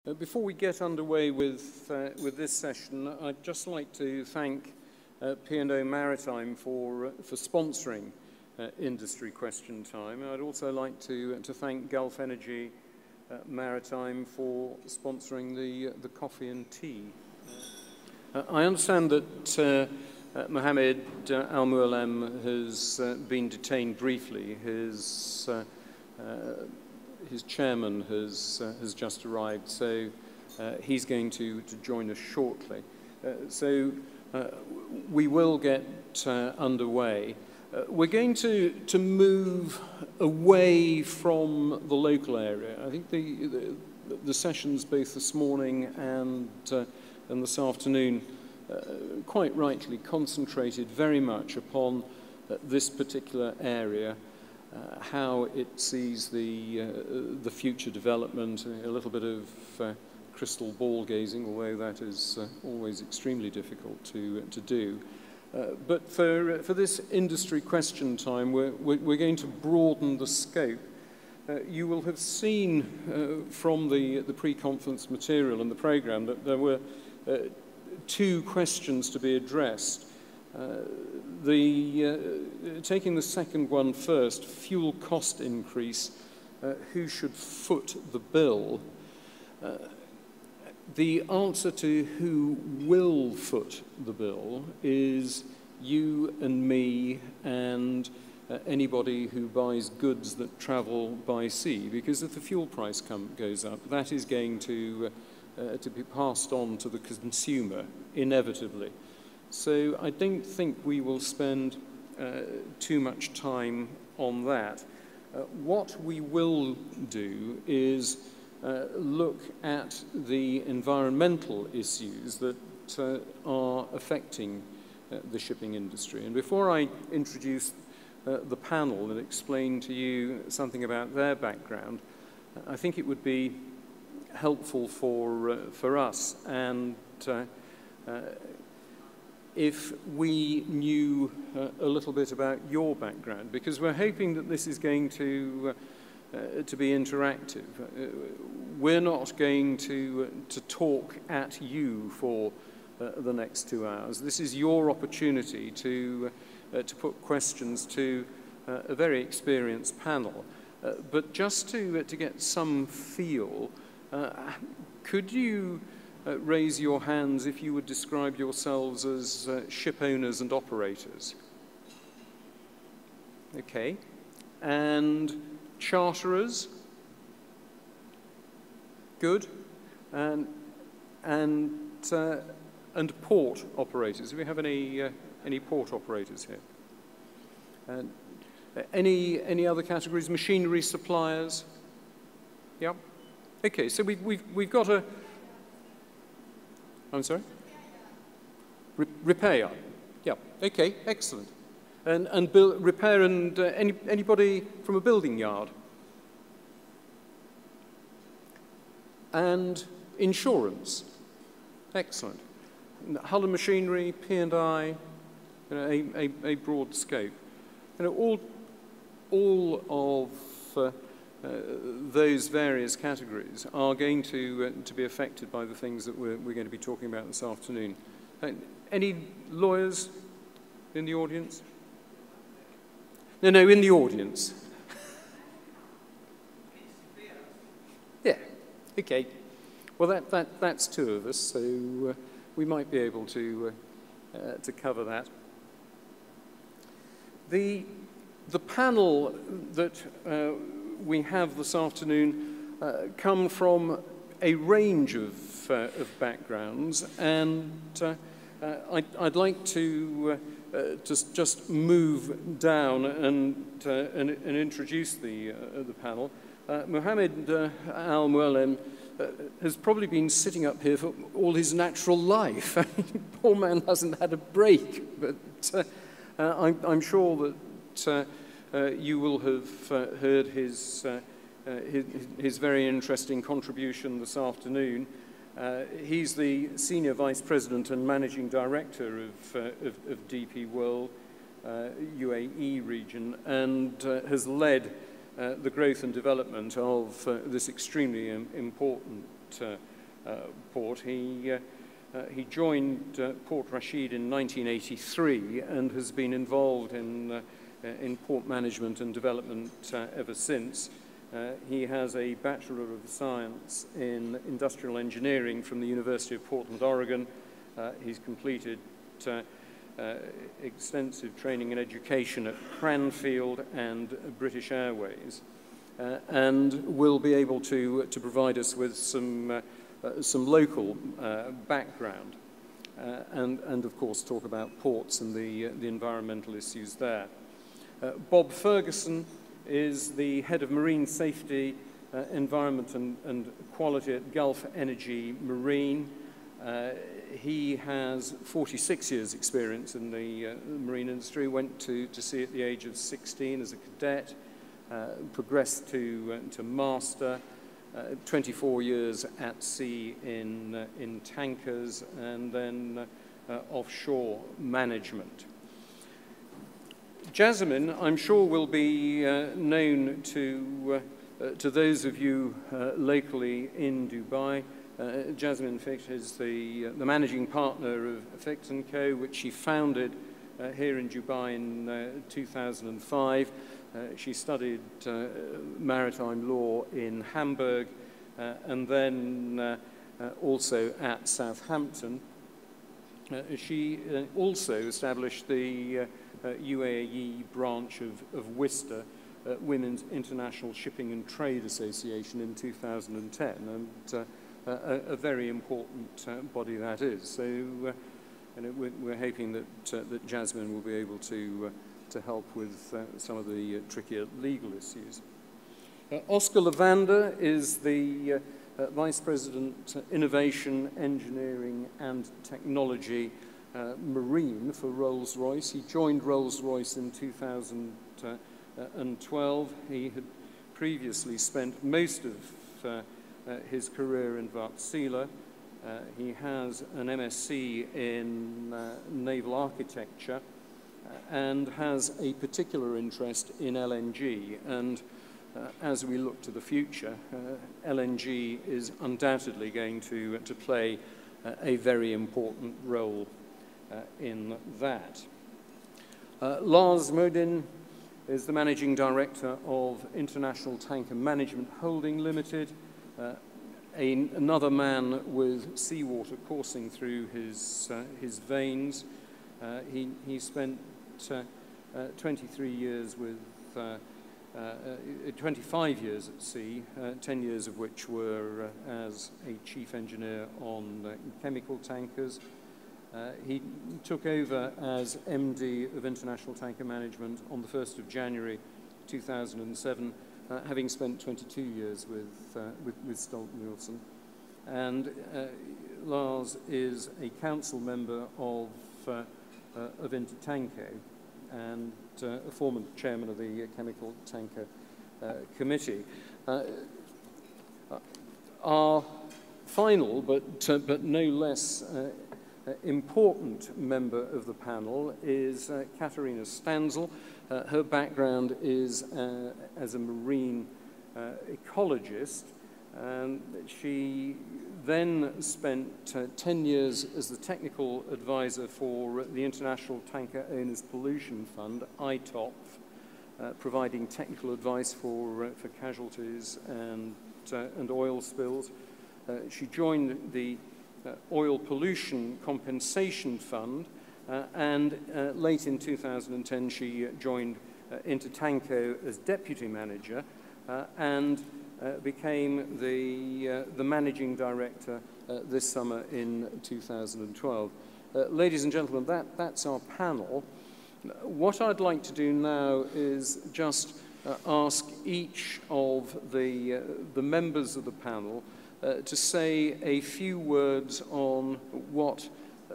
Before we get underway with this session, I'd just like to thank P&O Maritime for sponsoring Industry Question Time. I'd also like to thank Gulf Energy Maritime for sponsoring the coffee and tea. I understand that Mohammed Al-Mualem has been detained briefly. His chairman has just arrived, so he's going to join us shortly. So we will get underway. We're going to move away from the local area. I think the sessions both this morning and this afternoon quite rightly concentrated very much upon this particular area. How it sees the future development, a little bit of crystal ball gazing, although that is always extremely difficult to do. But for this industry question time, we're going to broaden the scope. You will have seen from the pre-conference material and the programme that there were two questions to be addressed. Taking the second one first, fuel cost increase, who should foot the bill? The answer to who will foot the bill is you and me and anybody who buys goods that travel by sea, because if the fuel price goes up, that is going to be passed on to the consumer inevitably. So I don't think we will spend too much time on that. What we will do is look at the environmental issues that are affecting the shipping industry. And before I introduce the panel and explain to you something about their background, I think it would be helpful for us and if we knew a little bit about your background, because we're hoping that this is going to be interactive. We're not going to talk at you for the next 2 hours. This is your opportunity to put questions to a very experienced panel. But just to get some feel, could you raise your hands if you would describe yourselves as ship owners and operators? Okay. And charterers? Good. And port operators. Do we have any port operators here? And any other categories? Machinery suppliers? Yeah. Okay. So we've got a. I'm sorry? Repair yard. Yeah. Okay. Excellent. And repair and anybody from a building yard. And insurance. Excellent. Hull and machinery, P&I, a broad scope. All of those various categories are going to be affected by the things that we're going to be talking about this afternoon. Any lawyers in the audience? No, in the audience. Yeah, okay. Well, that's two of us, so we might be able to cover that. The panel that we have this afternoon come from a range of backgrounds, and I'd like to just move down and introduce the panel. Mohammed Al-Mualem has probably been sitting up here for all his natural life. Poor man hasn't had a break, but I'm sure that you will have heard his very interesting contribution this afternoon. He's the Senior Vice President and Managing Director of DP World UAE region, and has led the growth and development of this extremely important port. He joined Port Rashid in 1983 and has been involved in port management and development ever since. He has a Bachelor of Science in Industrial Engineering from the University of Portland, Oregon. He's completed extensive training and education at Cranfield and British Airways, and will be able to provide us with some local background and of course talk about ports and the environmental issues there. Bob Ferguson is the head of Marine Safety, Environment and Quality at Gulf Energy Marine. He has 46 years experience in the marine industry, went to sea at the age of 16 as a cadet, progressed to master, 24 years at sea in tankers, and then offshore management. Jasmine, I'm sure, will be known to those of you locally in Dubai. Jasmine Ficht is the managing partner of Ficht & Co., which she founded here in Dubai in 2005. She studied maritime law in Hamburg and then also at Southampton. She also established the UAE branch of WISTA, Women's International Shipping and Trade Association, in 2010, and a very important body that is. So we're hoping that Jasmine will be able to help with some of the trickier legal issues. Oscar Lavander is the Vice President Innovation, Engineering and Technology Marine for Rolls-Royce. He joined Rolls-Royce in 2012. He had previously spent most of his career in Wärtsilä. He has an MSc in naval architecture and has a particular interest in LNG. And as we look to the future, LNG is undoubtedly going to play a very important role in that. Lars Modin is the Managing Director of International Tanker Management Holding Limited, another man with seawater coursing through his veins. He spent 23 years with 25 years at sea, 10 years of which were as a chief engineer on chemical tankers. He took over as MD of International Tanker Management on the 1st of January 2007, having spent 22 years with Stolt-Nielsen. And Lars is a council member of Intertanko and a former chairman of the Chemical Tanker Committee. Our final, but no less important member of the panel is Katharina Stanzel. Her background is as a marine ecologist. She then spent 10 years as the technical advisor for the International Tanker Owners Pollution Fund, ITOP, providing technical advice for casualties and oil spills. She joined the Oil Pollution Compensation Fund, and late in 2010 she joined Intertanko as deputy manager and became the managing director this summer in 2012. Ladies and gentlemen, that's our panel. What I'd like to do now is just ask each of the members of the panel to say a few words on what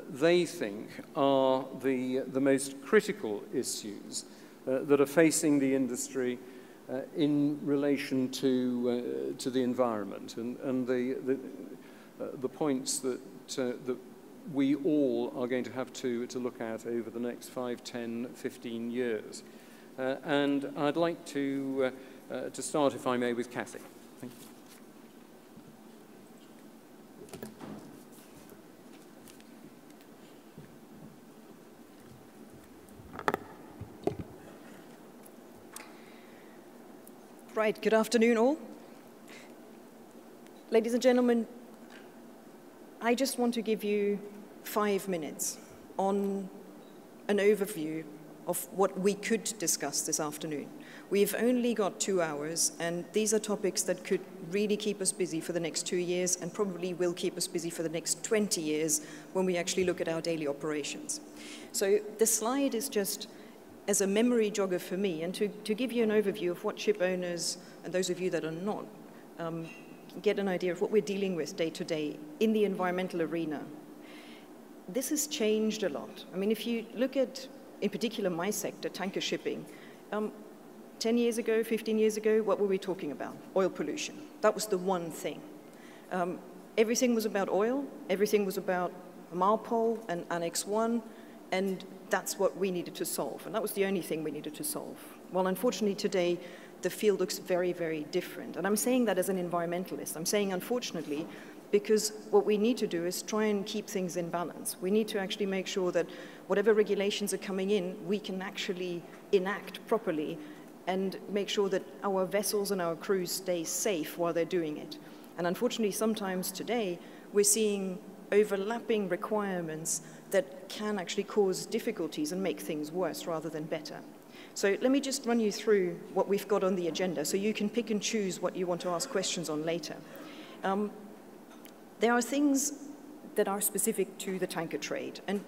they think are the most critical issues that are facing the industry in relation to the environment and the points that we all are going to have to look at over the next 5, 10, 15 years. And I'd like to start, if I may, with Kathy. Thank you. Right, good afternoon all. Ladies and gentlemen, I just want to give you 5 minutes on an overview of what we could discuss this afternoon. We've only got 2 hours, and these are topics that could really keep us busy for the next 2 years and probably will keep us busy for the next 20 years when we actually look at our daily operations. So the slide is just as a memory jogger for me, and to give you an overview of what ship owners, and those of you that are not, get an idea of what we're dealing with day to day in the environmental arena. This has changed a lot. I mean, if you look at, in particular, my sector, tanker shipping, 10 years ago, 15 years ago, what were we talking about? Oil pollution. That was the one thing. Everything was about oil, everything was about MARPOL and Annex 1, and that's what we needed to solve, and that was the only thing we needed to solve. Well, unfortunately today, the field looks very, very different, and I'm saying that as an environmentalist. I'm saying unfortunately, because what we need to do is try and keep things in balance. We need to actually make sure that whatever regulations are coming in, we can actually enact properly and make sure that our vessels and our crews stay safe while they're doing it. And unfortunately, sometimes today, we're seeing overlapping requirements that can actually cause difficulties and make things worse rather than better. So let me just run you through what we've got on the agenda so you can pick and choose what you want to ask questions on later. There are things that are specific to the tanker trade, and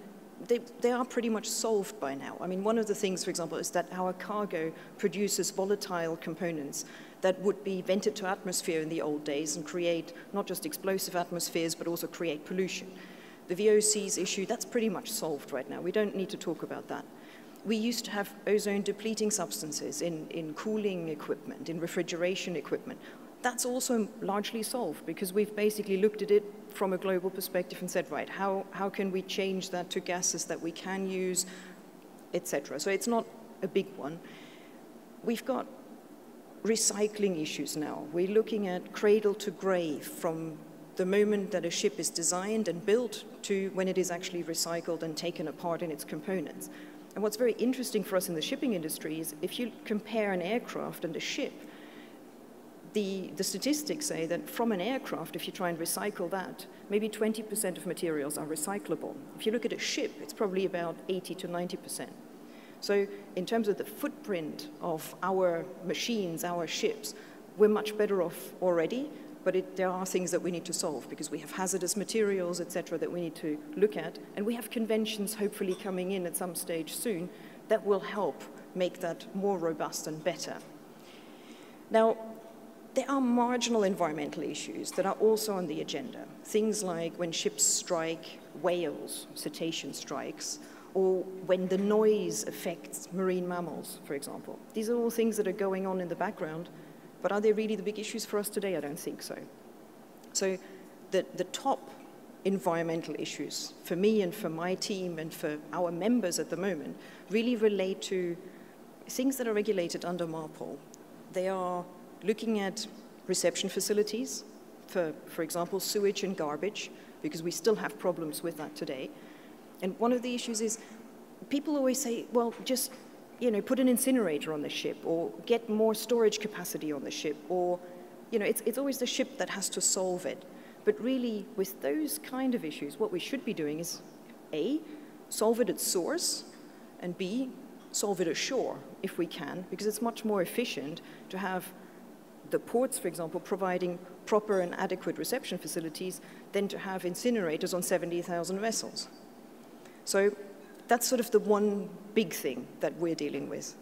they are pretty much solved by now. I mean, one of the things, for example, is that our cargo produces volatile components that would be vented to atmosphere in the old days and create not just explosive atmospheres, but also create pollution. The VOCs issue, that's pretty much solved right now. We don't need to talk about that. We used to have ozone-depleting substances in cooling equipment, in refrigeration equipment. That's also largely solved because we've basically looked at it from a global perspective and said, right, how can we change that to gases that we can use, etc. So it's not a big one. We've got recycling issues now. We're looking at cradle to grave from the moment that a ship is designed and built to when it is actually recycled and taken apart in its components. And what's very interesting for us in the shipping industry is if you compare an aircraft and a ship, the statistics say that from an aircraft, if you try and recycle that, maybe 20% of materials are recyclable. If you look at a ship, it's probably about 80 to 90%. So in terms of the footprint of our machines, our ships, we're much better off already, but there are things that we need to solve because we have hazardous materials, etc., that we need to look at, and we have conventions hopefully coming in at some stage soon that will help make that more robust and better. Now, there are marginal environmental issues that are also on the agenda. Things like when ships strike whales, cetacean strikes, or when the noise affects marine mammals, for example. These are all things that are going on in the background, but are they really the big issues for us today? I don't think so. So the top environmental issues for me and for my team and for our members at the moment really relate to things that are regulated under MARPOL. They are looking at reception facilities for example, sewage and garbage, because we still have problems with that today. And one of the issues is people always say, well, just put an incinerator on the ship or get more storage capacity on the ship, or it's always the ship that has to solve it. But really, with those kind of issues, what we should be doing is A, solve it at source, and B, solve it ashore if we can, because it's much more efficient to have the ports, for example, providing proper and adequate reception facilities than to have incinerators on 70,000 vessels. So that's sort of the one big thing that we're dealing with.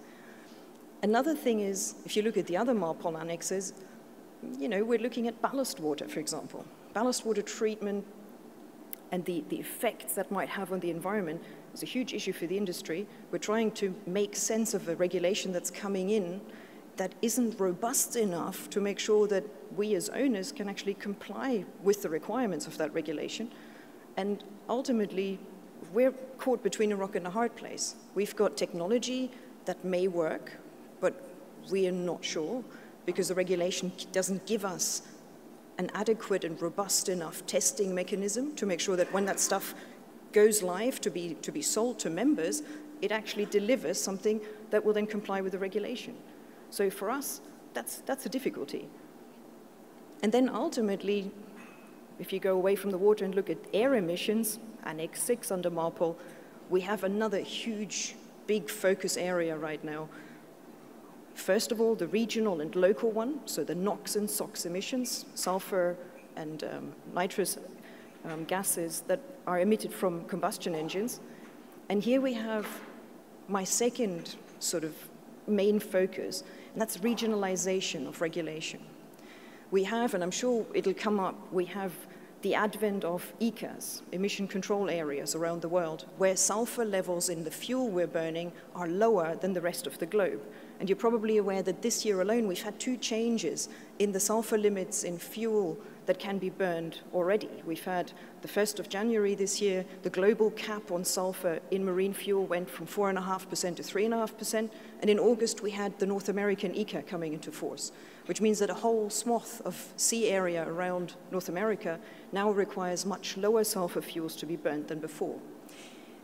Another thing is, if you look at the other MARPOL annexes, we're looking at ballast water, for example. Ballast water treatment and the effects that might have on the environment is a huge issue for the industry. We're trying to make sense of a regulation that's coming in that isn't robust enough to make sure that we as owners can actually comply with the requirements of that regulation. And ultimately, we're caught between a rock and a hard place. We've got technology that may work, but we are not sure because the regulation doesn't give us an adequate and robust enough testing mechanism to make sure that when that stuff goes live to be sold to members, it actually delivers something that will then comply with the regulation. So for us, that's a difficulty. And then ultimately, if you go away from the water and look at air emissions, Annex 6 under MARPOL, we have another huge, big focus area right now. First of all, the regional and local one, so the NOx and SOx emissions, sulfur and nitrous gases that are emitted from combustion engines. And here we have my second sort of main focus, and that's regionalization of regulation. We have, and I'm sure it'll come up, we have the advent of ECAs, emission control areas around the world, where sulfur levels in the fuel we're burning are lower than the rest of the globe. And you're probably aware that this year alone, we've had 2 changes in the sulfur limits in fuel that can be burned already. We've had the 1st of January this year, the global cap on sulfur in marine fuel went from 4.5% to 3.5%, and in August we had the North American ECA coming into force, which means that a whole swath of sea area around North America now requires much lower sulfur fuels to be burned than before.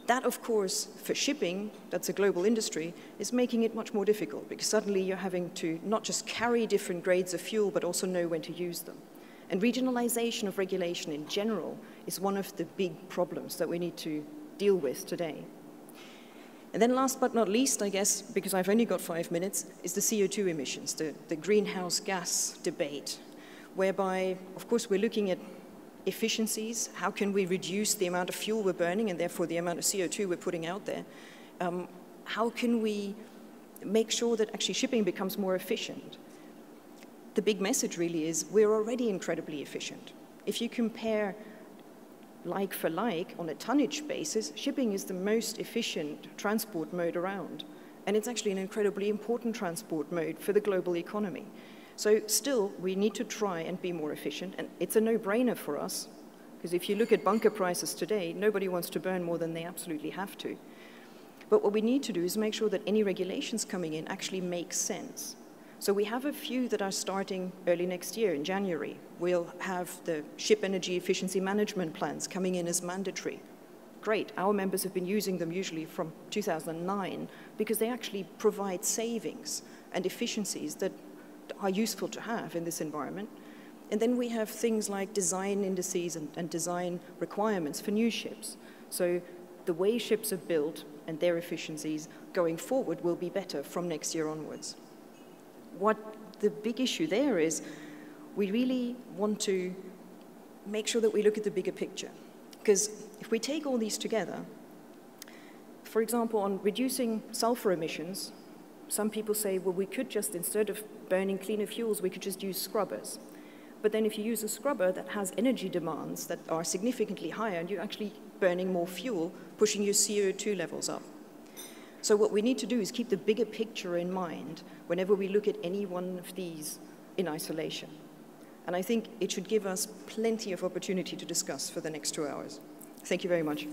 That, of course, for shipping, that's a global industry, is making it much more difficult, because suddenly you're having to not just carry different grades of fuel, but also know when to use them. And regionalization of regulation in general is one of the big problems that we need to deal with today. And then last but not least, I guess, because I've only got 5 minutes, is the CO2 emissions, the greenhouse gas debate, whereby, of course, we're looking at efficiencies. How can we reduce the amount of fuel we're burning and therefore the amount of CO2 we're putting out there? How can we make sure that actually shipping becomes more efficient? The big message really is we're already incredibly efficient. If you compare like for like on a tonnage basis, shipping is the most efficient transport mode around. And it's actually an incredibly important transport mode for the global economy. So still, we need to try and be more efficient, and it's a no-brainer for us, because if you look at bunker prices today, nobody wants to burn more than they absolutely have to. But what we need to do is make sure that any regulations coming in actually make sense. So we have a few that are starting early next year, in January. We'll have the ship energy efficiency management plans coming in as mandatory. Great, our members have been using them usually from 2009, because they actually provide savings and efficiencies that are useful to have in this environment. And then we have things like design indices and design requirements for new ships. So the way ships are built and their efficiencies going forward will be better from next year onwards. What the big issue there is, we really want to make sure that we look at the bigger picture. Because if we take all these together, for example, on reducing sulfur emissions, some people say, well, we could just, instead of burning cleaner fuels, we could just use scrubbers. But then if you use a scrubber that has energy demands that are significantly higher, and you're actually burning more fuel, pushing your CO2 levels up. So what we need to do is keep the bigger picture in mind whenever we look at any one of these in isolation. And I think it should give us plenty of opportunity to discuss for the next 2 hours. Thank you very much.